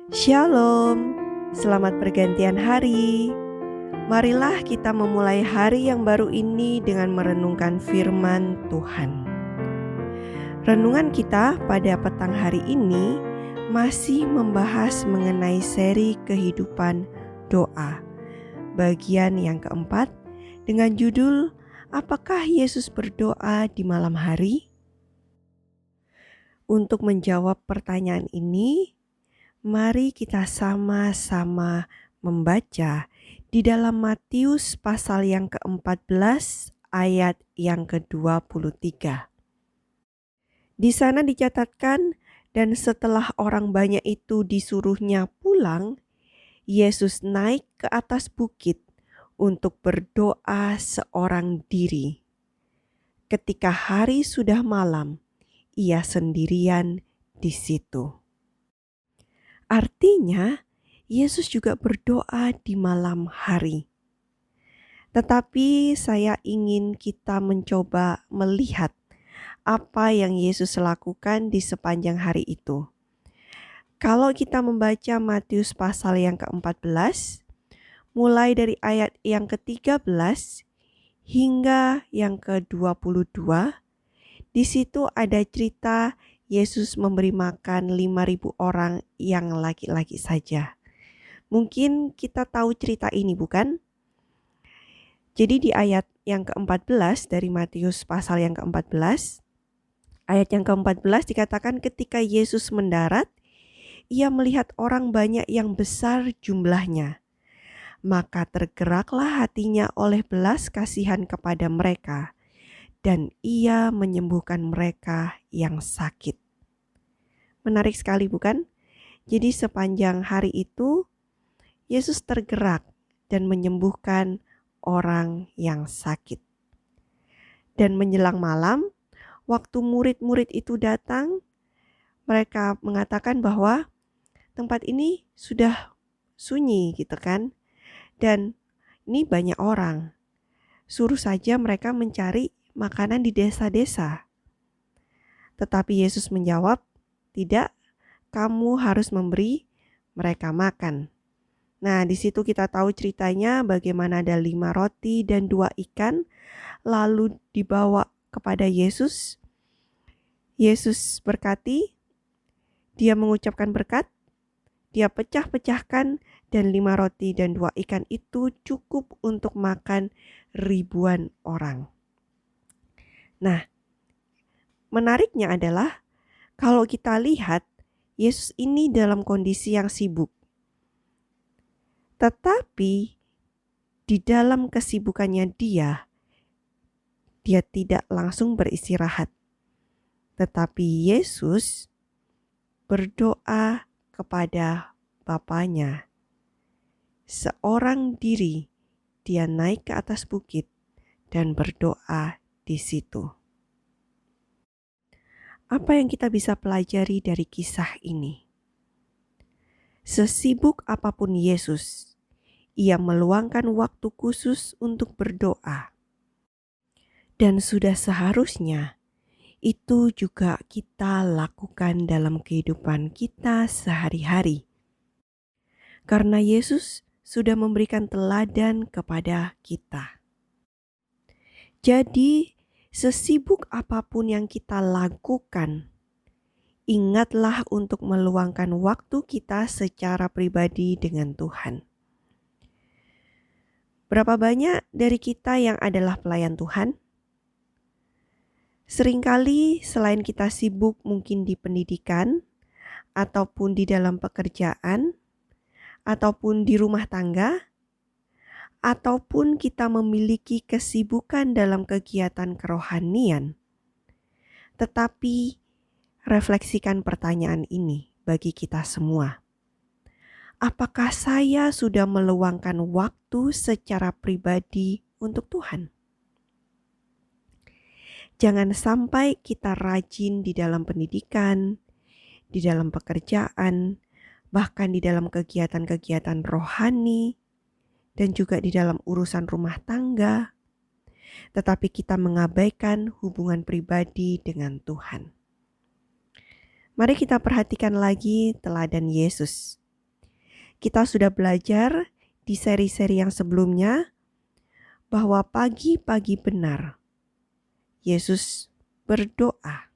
Shalom, selamat pergantian hari. Marilah kita memulai hari yang baru ini dengan merenungkan firman Tuhan. Renungan kita pada petang hari ini masih membahas mengenai seri kehidupan doa, bagian yang keempat dengan judul Apakah Yesus berdoa di malam hari? Untuk menjawab pertanyaan ini, mari kita sama-sama membaca di dalam Matius pasal yang ke-14 ayat yang ke-23. Di sana dicatatkan, dan setelah orang banyak itu disuruhnya pulang, Yesus naik ke atas bukit untuk berdoa seorang diri. Ketika hari sudah malam, ia sendirian di situ. Artinya, Yesus juga berdoa di malam hari. Tetapi saya ingin kita mencoba melihat apa yang Yesus lakukan di sepanjang hari itu. Kalau kita membaca Matius pasal yang ke-14, mulai dari ayat yang ke-13 hingga yang ke-22, di situ ada cerita Yesus memberi makan 5.000 orang yang laki-laki saja. Mungkin kita tahu cerita ini, bukan? Jadi di ayat yang ke-14 dari Matius pasal yang ke-14, ayat yang ke-14 dikatakan ketika Yesus mendarat, ia melihat orang banyak yang besar jumlahnya. Maka tergeraklah hatinya oleh belas kasihan kepada mereka, dan ia menyembuhkan mereka yang sakit. Menarik sekali, bukan? Jadi sepanjang hari itu, Yesus tergerak dan menyembuhkan orang yang sakit. Dan menjelang malam, waktu murid-murid itu datang, mereka mengatakan bahwa tempat ini sudah sunyi gitu kan. Dan ini banyak orang. Suruh saja mereka mencari makanan di desa-desa. Tetapi Yesus menjawab, "Tidak, kamu harus memberi mereka makan." Nah, di situ kita tahu ceritanya bagaimana ada 5 roti dan 2 ikan lalu dibawa kepada Yesus. Yesus berkati, dia mengucapkan berkat, dia pecah-pecahkan, dan 5 roti dan 2 ikan itu cukup untuk makan ribuan orang. Nah, menariknya adalah kalau kita lihat Yesus ini dalam kondisi yang sibuk. Tetapi di dalam kesibukannya dia tidak langsung beristirahat. Tetapi Yesus berdoa kepada Bapanya. Seorang diri dia naik ke atas bukit dan berdoa di situ. Apa yang kita bisa pelajari dari kisah ini? Sesibuk apapun Yesus, ia meluangkan waktu khusus untuk berdoa. Dan sudah seharusnya itu juga kita lakukan dalam kehidupan kita sehari-hari. Karena Yesus sudah memberikan teladan kepada kita. Jadi, sesibuk apapun yang kita lakukan, ingatlah untuk meluangkan waktu kita secara pribadi dengan Tuhan. Berapa banyak dari kita yang adalah pelayan Tuhan? Seringkali selain kita sibuk mungkin di pendidikan, ataupun di dalam pekerjaan, ataupun di rumah tangga, ataupun kita memiliki kesibukan dalam kegiatan kerohanian. Tetapi refleksikan pertanyaan ini bagi kita semua. Apakah saya sudah meluangkan waktu secara pribadi untuk Tuhan? Jangan sampai kita rajin di dalam pendidikan, di dalam pekerjaan, bahkan di dalam kegiatan-kegiatan rohani, dan juga di dalam urusan rumah tangga, tetapi kita mengabaikan hubungan pribadi dengan Tuhan. Mari kita perhatikan lagi teladan Yesus. Kita sudah belajar di seri-seri yang sebelumnya bahwa pagi-pagi benar Yesus berdoa.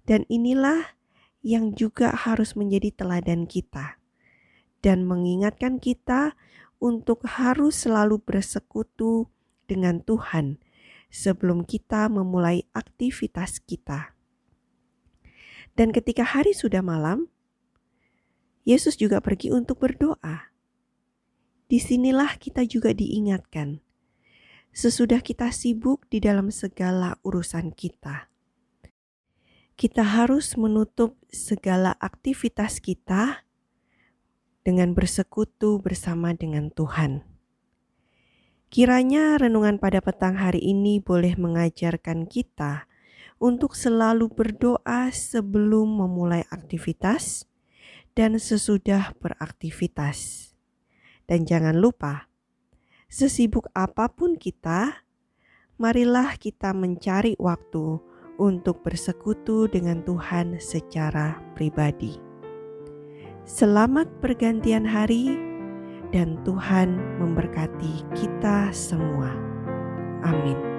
Dan inilah yang juga harus menjadi teladan kita dan mengingatkan kita untuk harus selalu bersekutu dengan Tuhan sebelum kita memulai aktivitas kita. Dan ketika hari sudah malam, Yesus juga pergi untuk berdoa. Disinilah kita juga diingatkan, sesudah kita sibuk di dalam segala urusan kita, kita harus menutup segala aktivitas kita dengan bersekutu bersama dengan Tuhan. Kiranya renungan pada petang hari ini boleh mengajarkan kita untuk selalu berdoa sebelum memulai aktivitas dan sesudah beraktivitas. Dan jangan lupa, sesibuk apapun kita, marilah kita mencari waktu untuk bersekutu dengan Tuhan secara pribadi. Selamat pergantian hari dan Tuhan memberkati kita semua. Amin.